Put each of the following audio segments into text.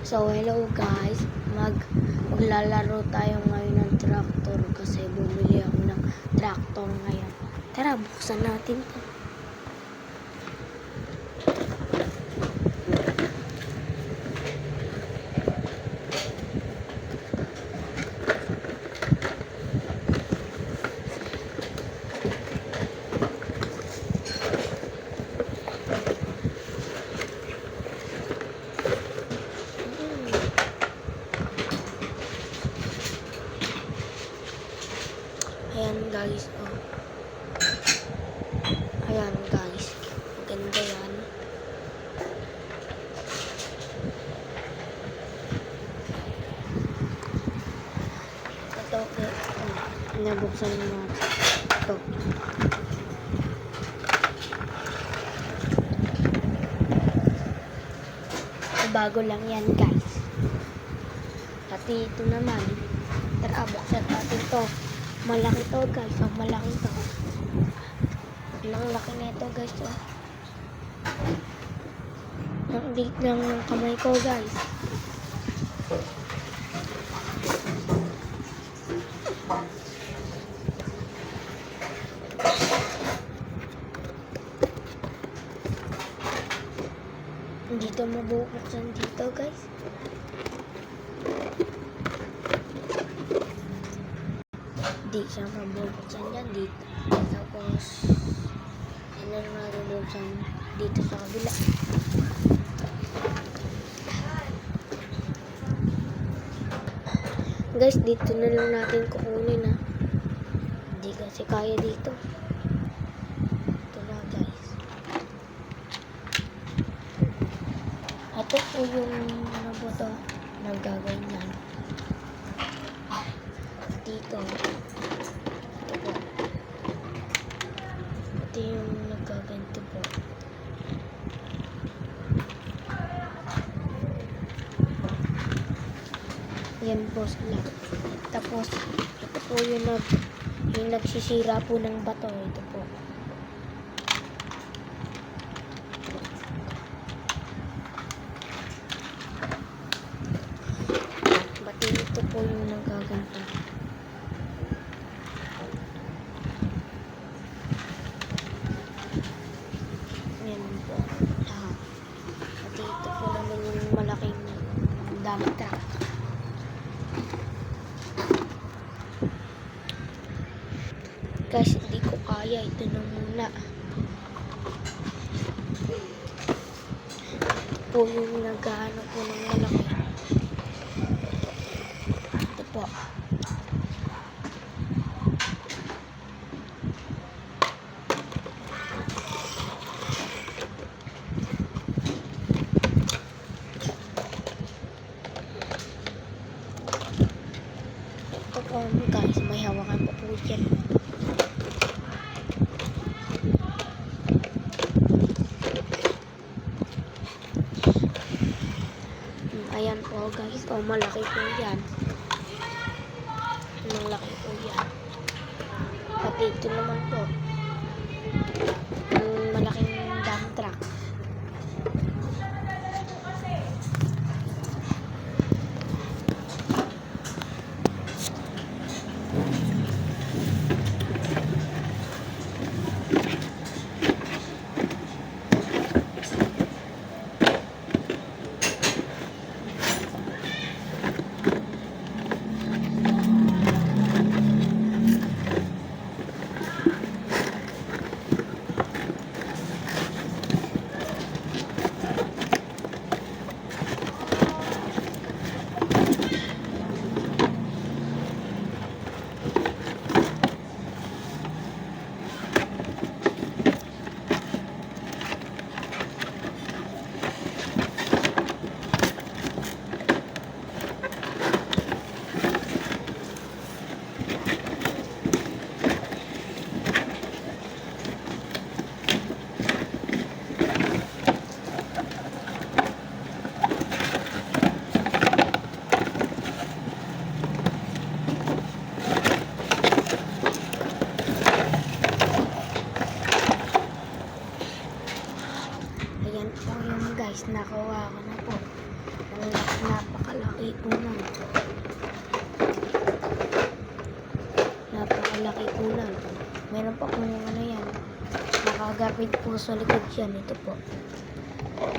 So, hello guys. Maglalaro tayo ngayon ng tractor kasi bumili ako ng tractor ngayon. Tara, buksan natin to. Ayan guys, oh. Ayan guys, maganda yan. Ito, nabuksan mo ito. Bago lang yan guys. Pati ito naman. Tara, buksan natin to. Malaki to guys, oh, malaki to. Ang laki na ito guys, oh. Ang liit lang ng kamay ko guys. Hindi to mabubuksan dito guys. Hindi siya mabubuksan dyan dito. Tapos ano na mabubuksan dito sa kabila. Guys, dito na lang natin kukunin ha. Hindi kasi kaya dito. Ito na guys. Ito po yung ano po to, nagagawin lang. Dito. Ito po. Ito yung nagaganto po. Yan po sila. Tapos, ito po yung nagsisira po ng bato. Ito po. Bati ito po yung nagaganto. Yan po. Bati ito po naman yung malaking dump truck. Guys, hindi ko kaya. Ito na muna. Ito po yung naghahanap po ng malaki. Ito po. Ito po guys, may hawakan po po dyan. Ayan po guys, oh, malaki po yan. Malaki po yan. Pati ito naman po, malaking dump truck. Napakalaki po na. Napakalaki po na. Meron pa kung ano yan. Nakagapit po sa likod yan. Ito po.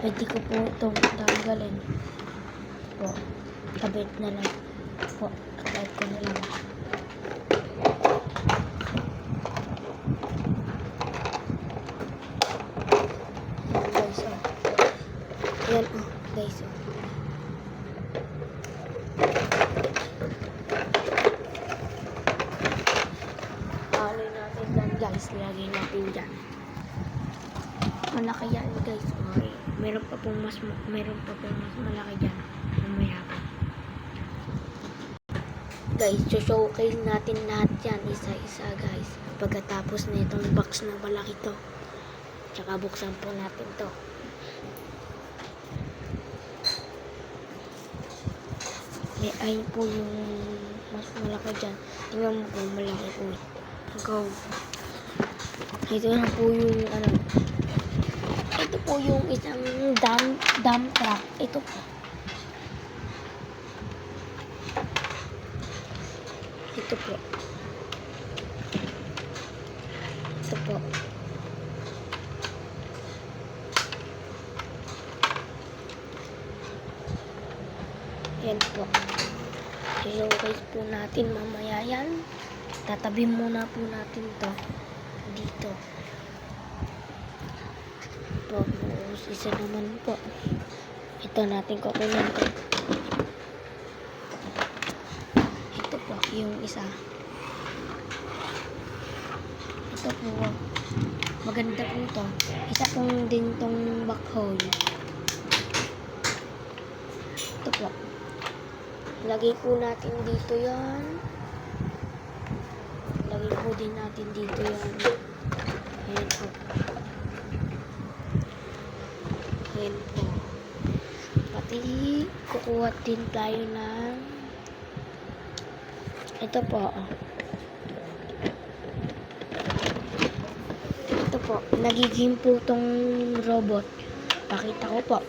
Pwede ko po itong tanggalin. Po. Kabit na lang. Po. Kabit ko na lang. Guys, oh. Yan, oh. Guys, oh. Haloy natin dyan, guys. Lagay natin dyan. Malaki yan, guys. Okay. Meron pa pong mas malaki dyan. Mamaya pa. Guys, showcase natin lahat yan. Isa-isa, guys. Pagkatapos na itong box na malaki to. Tsaka buksan po natin to. May ayun po yung mas malaki dyan. Tingnan mo po, malaki po. Go. Ito na po yung ano. Ito po yung isang dump truck. Ito po. Ito po. Ito po. Yan po. I-showcase po natin mamaya yan. Tatabi muna po natin to dito. Po, isa naman po. Ito natin kukunin ko. Ito po, yung isa. Ito po. Maganda po to. Isa pong din tong backhoe. Ito po. Lagay po natin dito yan. Lagay po din natin dito yan. Ayan po. Ayan po. Pati kukuha din tayo ng ito po. Ito po. Nagiging po tong robot. Pakita ko po.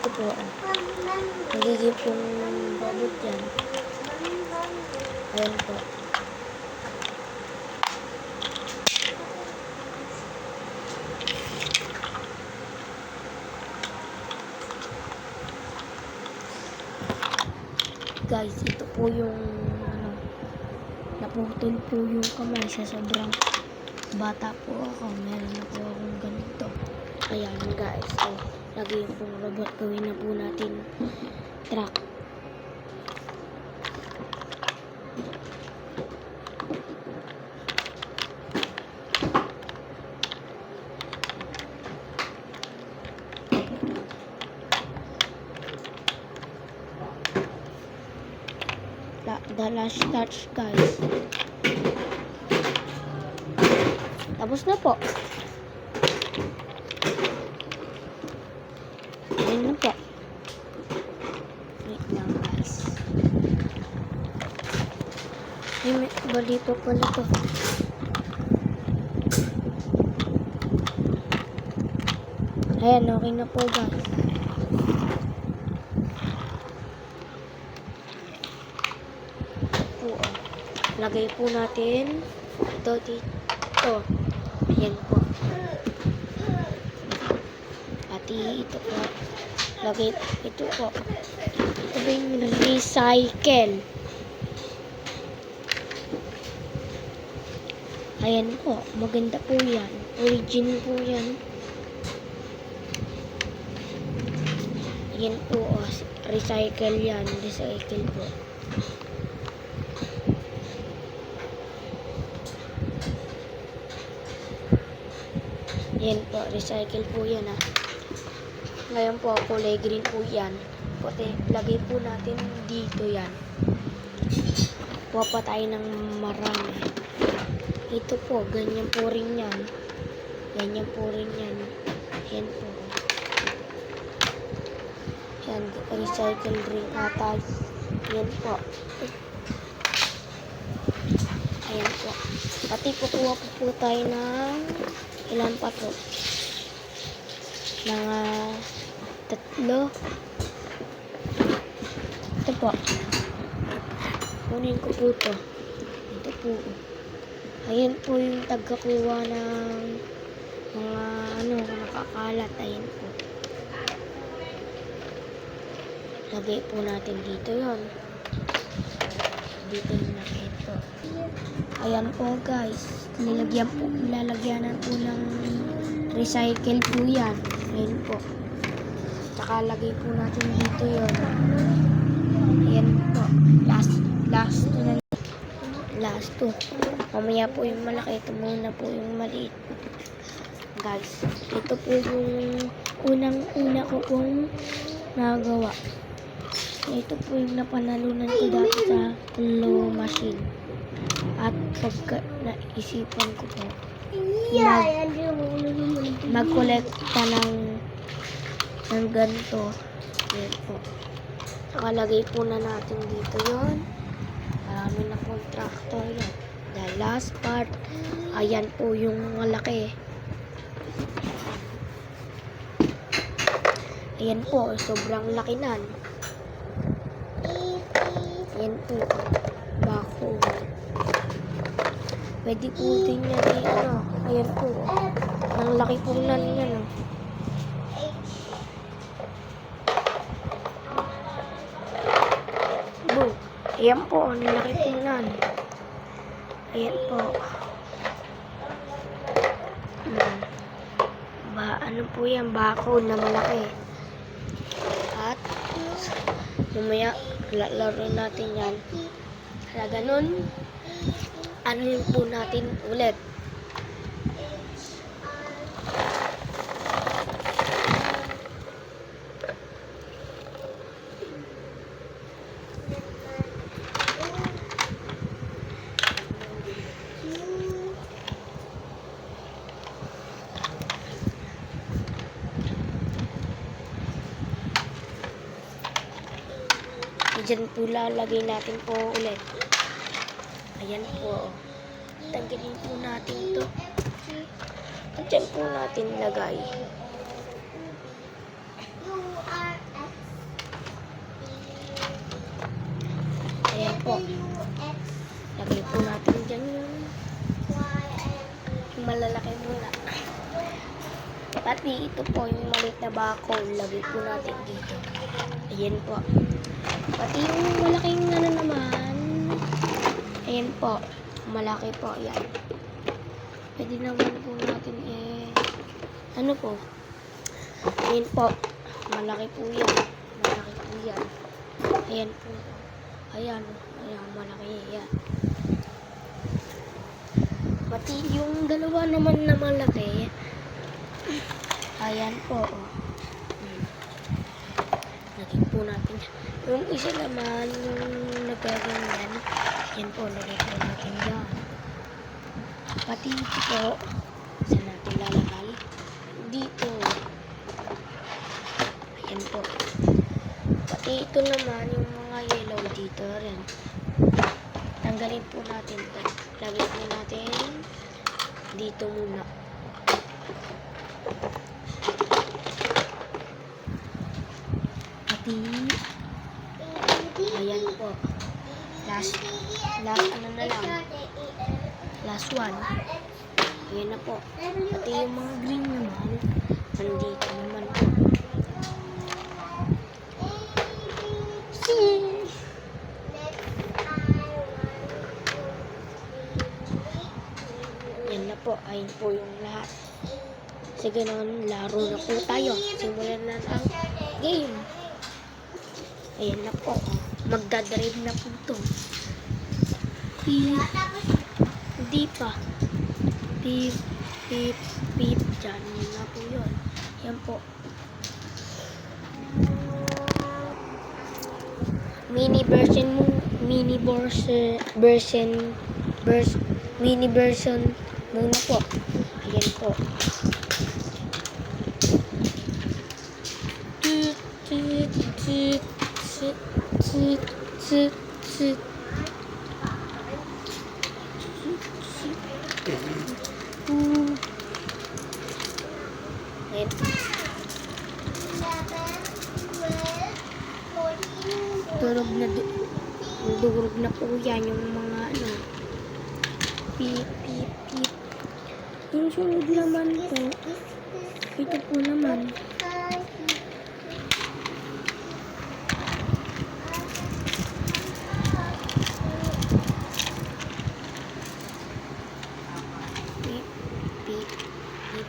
Ito po. Nagiging pong robot yan. Ayan po. Guys, ito po yung ano, naputol po yung kamay sa sobrang bata po ako. Meron na po akong ganito. Ayan guys, so lagi yung pong robot, gawin na po natin truck. The last touch, guys. Tapos na po. Ayan na po. Wait lang, guys. May balito po na to. Ayan, okay na po, guys. Lagay po natin ito dito. Ayan po. Pati ito po. Lagay ito po. Ito ba yung recycle? Ayan po. Maganda po yan. Origin po yan. Ayan po. Oh, recycle yan. Recycle po. Yan po, recycle po yan ha. Ngayon po, kulay green po yan. Puti, lagay po natin dito yan. Kuha pa tayo ng marami. Ito po, ganyan po rin yan. Ganyan po rin yan. Yan po. and recycle rin ata. Ayan po. Ayan po. Pati kukuha po tayo ng ilan pa po? Mga 3. Ito po. Kunin ko po ito. Ito po. Ayan po yung tagkakuha ng mga nakakalat. Ayan po. Lagay po natin dito yon. Dito yung nakito. Ayan po guys. Lalagyanan po ng recycle po yan. Ayan po. Tsaka lagay po natin dito yon. Ayan po. Last na. Last 2. Mamaya po yung malaki. Ito muna po yung maliit. Guys, ito po yung unang-una ko pong nagawa. Ito po yung napanalunan ko dati sa low machine. At pagka naisipan ko po, mag-kolekta ng ganito. Yan po. Nakalagay po na natin dito yon. Marami na pong tractor yan. The last part, ayan po yung malaki. Ayan po, sobrang laki nan. Ayan po, bako. Pwede po din yan ayan po. Ang laki po nan yan. Boom. Ayan po, ang laki po nan. Ayan po. Ano po yan, bako na malaki. At mamaya lalaro natin yan. Kaya ganun, ano yun po natin ulit. Diyan po lalagay natin po ulit. Ayan po. Tanggalin po natin ito. Diyan po natin lagay. Ayan po. Lagay po natin dyan yung malalaki muna. Pati ito po yung maliit na bako. Lagay po natin dito. Ayan po. Pati yung malaking naman. Ayan po. Malaki po. Ayan. Pwede naman po natin ano po. Ayan po. Malaki po yan. Malaki po yan. Ayan po. Ayan. Ayan. Malaki yan. Pati yung dalawa naman na malaki. Ayan po. Lagyan po natin. Yung isa naman, yung nagaganyan, yan po, lagyan po natin yan. Pati ito po, saan natin lalagay? Dito. Ayan po. Pati ito naman, yung mga yellow dito rin. Tanggalin po natin ito. Lagyan po natin dito muna. Ayan po. Last na lang. Last one. Ayan na po. Pati yung mga green naman, nandito naman po. Ayan na po. Ayan po yung lahat. Sige na, laro na po tayo. Simulan na ang game. Ayan na po. Magdadrive na po ito. Hindi pa. Beep, beep, beep. Diyan na po yun. Ayan po. Mini version muna po. Ayan po. Tsit, tsit, tsit, tsit, tsit. Ayan. Durog na po yan yung mga ano. Pip, pip, pip. Yung sunod naman po, ito po naman. Pip, pip, pip.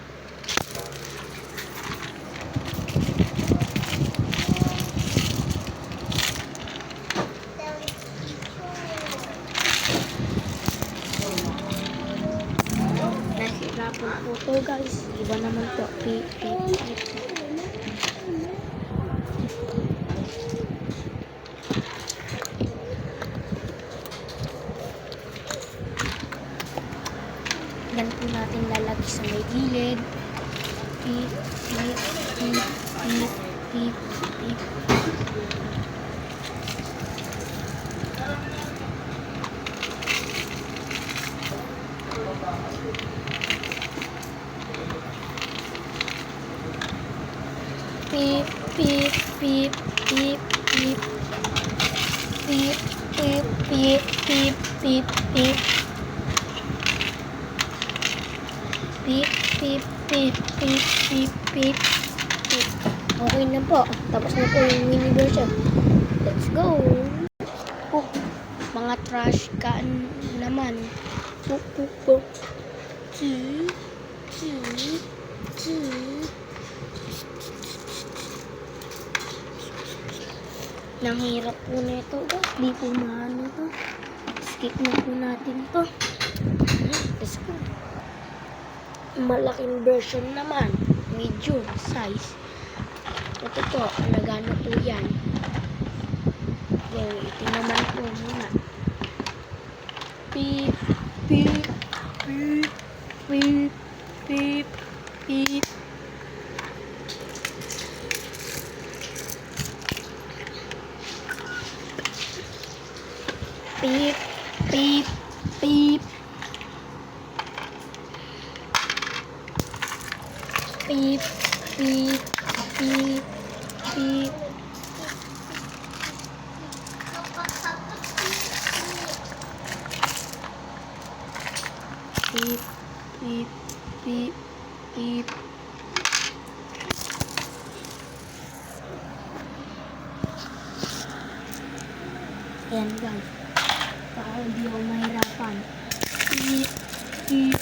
Nahirapan po to guys. Iba naman to. Pip, pip, pip. Yan po natin lalagay sa may gilid. Pip, pip, pip, pip, pip, pip. Pip, pip, pip, pip, pip. Pip, pip, pip, pip, pip, pip. Pip, pip, pip, pip, pip, pip, pip. Okay na po. Tapos na po yung mini version. Let's go! Oh, mga trash can naman. Puk, puk, puk. Chi, chi, chi. Nanghirap po na ito. Di po maano to. Skip na po natin to. Let's go. Malaking version naman. Medium size. Ito po. Nagano po yan. Okay, ito naman po muna. Beep, beep, beep, beep, beep, beep. Beep, beep, beep. Beep, beep, beep, beep. Beep, beep, beep, beep. Ayan guys. Para hindi ako mahirapan. Beep, beep,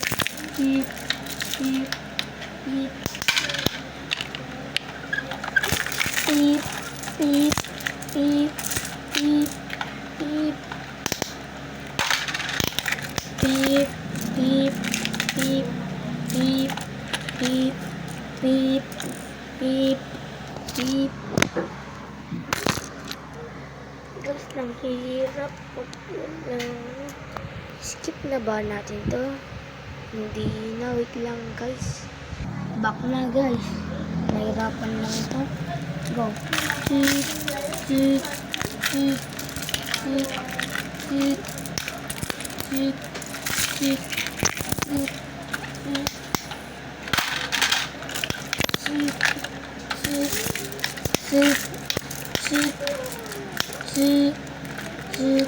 beep, beep, beep. Beep, beep, beep, beep, beep. Beep, beep, beep, beep, beep, beep, beep, beep. Guys, nanghihirap po na. Skip na ba natin to? Hindi na. Wait lang guys. Back na guys. Nahirapan lang ito. Go. Beep, beep, beep, beep, beep, beep, beep, beep, beep. Beep, beep, beep, beep, beep, beep,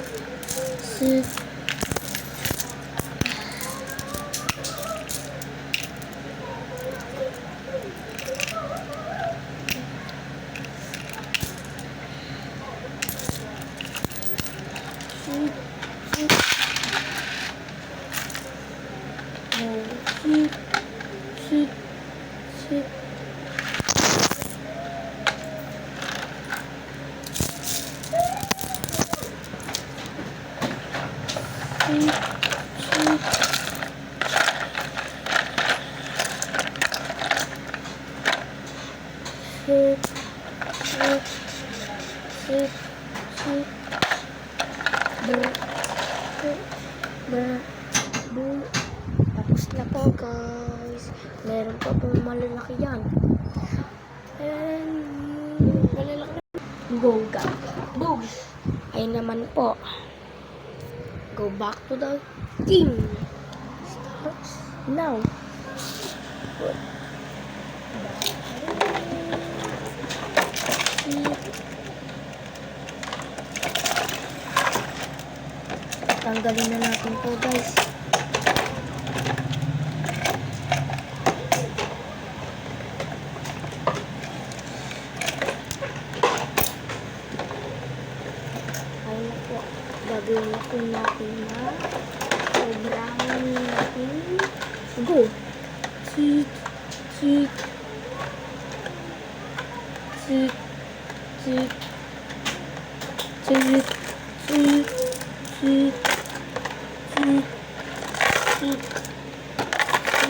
beep. Tapos na po guys. Meron pa pong malalaki yan. And malalaki go guys. Boom. Ayun naman po. Go back to the team. Starts now. Good. Tanggalin na natin to guys. Ayun na po. Gagawin na po natin na sobrang natin. Go! Cheat! Cheat! Cheat! Cheat! Cheat! Cheat! Cheat! Cheat! Cheat! Cheat! Cheat!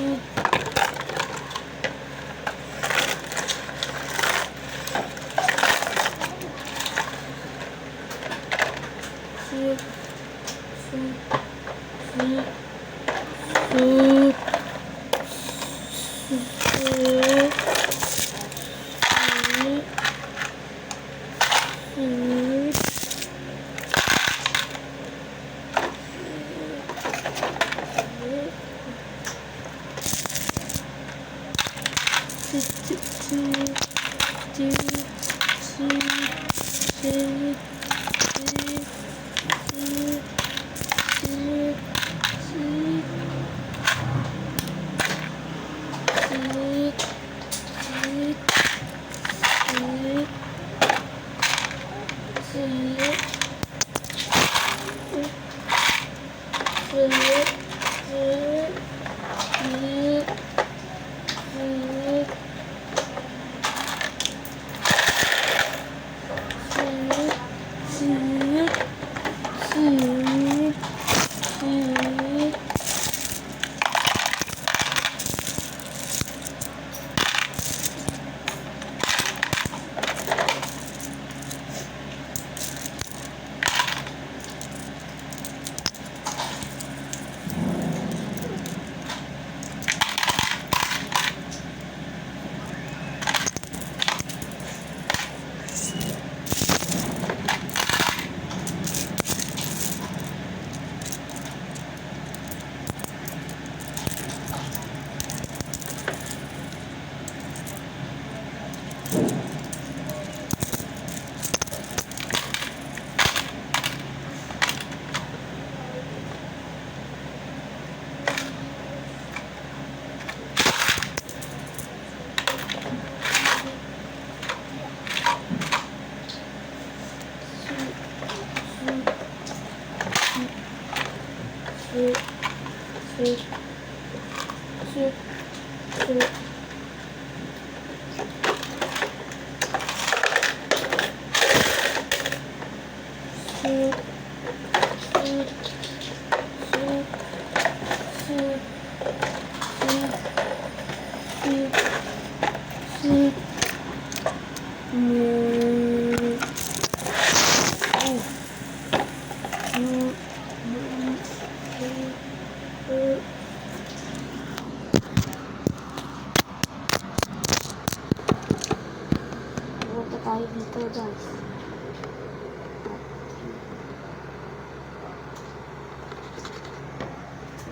Punta tayo dito guys.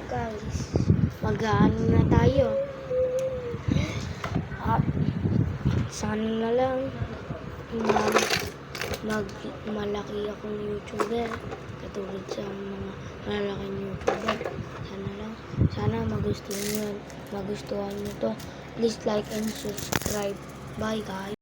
Guys, mag-aano na tayo. At sana na lang malaki akong YouTuber katulad sa mga malalaking YouTuber. Sana magustuhan nyo to. Please like and subscribe. Bye guys.